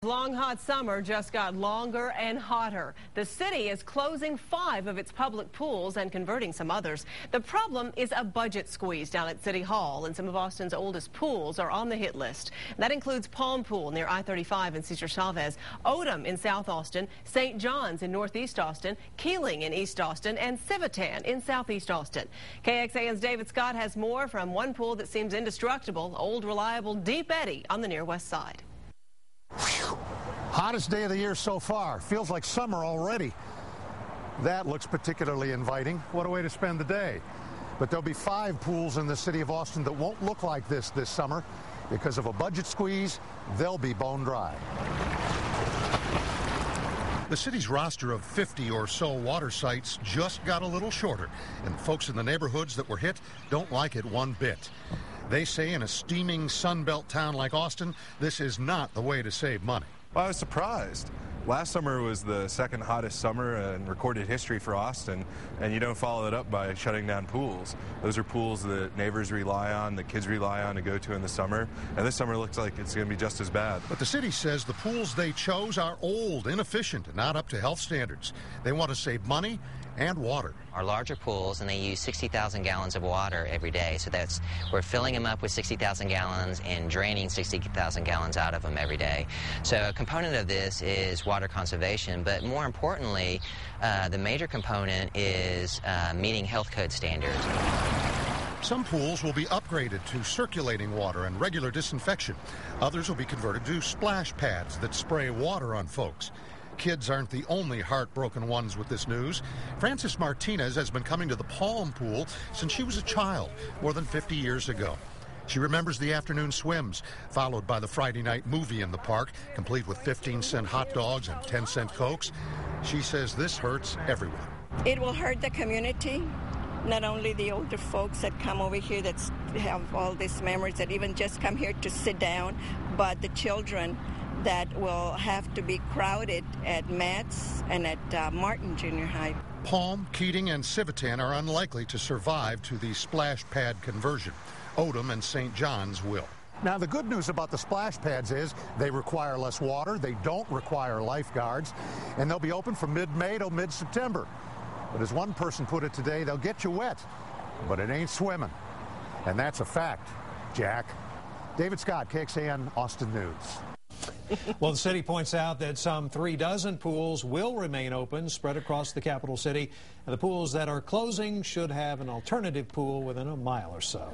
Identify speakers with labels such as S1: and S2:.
S1: Long, hot summer just got longer and hotter. The city is closing 5 of its public pools and converting some others. The problem is a budget squeeze down at City Hall, and some of Austin's oldest pools are on the hit list. That includes Palm Pool near I-35 in Cesar Chavez, Odom in South Austin, St. John's in Northeast Austin, Kealing in East Austin, and Civitan in Southeast Austin. KXAN's David Scott has more from one pool that seems indestructible, old reliable Deep Eddy on the near west side.
S2: Hottest day of the year so far. Feels like summer already. That looks particularly inviting. What a way to spend the day. But there'll be 5 pools in the city of Austin that won't look like this summer. Because of a budget squeeze, they'll be bone dry. The city's roster of 50 or so water sites just got a little shorter, and folks in the neighborhoods that were hit don't like it one bit. They say in a steaming Sunbelt town like Austin, this is not the way to save money.
S3: Well, I was surprised. Last summer was the second hottest summer in recorded history for Austin, and you don't follow it up by shutting down pools. Those are pools that neighbors rely on, that kids rely on to go to in the summer, and this summer looks like it's going to be just as bad.
S2: But the city says the pools they chose are old, inefficient, and not up to health standards. They want to save money and water.
S4: Our larger pools, and they use 60,000 gallons of water every day. So we're filling them up with 60,000 gallons and draining 60,000 gallons out of them every day. So a component of this is water conservation, but more importantly, the major component is meeting health code standards.
S2: Some pools will be upgraded to circulating water and regular disinfection. Others will be converted to splash pads that spray water on folks. Kids aren't the only heartbroken ones with this news. Frances Martinez has been coming to the Palm Pool since she was a child, more than 50 years ago. She remembers the afternoon swims, followed by the Friday night movie in the park, complete with 15-cent hot dogs and 10-cent Cokes. She says this hurts everyone.
S5: It will hurt the community, not only the older folks that come over here that have all these memories that even just come here to sit down, but the children that will have to be crowded at Matt's and at Martin Junior High.
S2: Palm, Keating, and Civitan are unlikely to survive to the splash pad conversion. Odom and St. John's will. Now, the good news about the splash pads is they require less water, they don't require lifeguards, and they'll be open from mid-May to mid-September. But as one person put it today, they'll get you wet, but it ain't swimming. And that's a fact, Jack. David Scott, KXAN Austin News.
S6: Well, the city points out that some 36 pools will remain open, spread across the capital city, and the pools that are closing should have an alternative pool within a mile or so.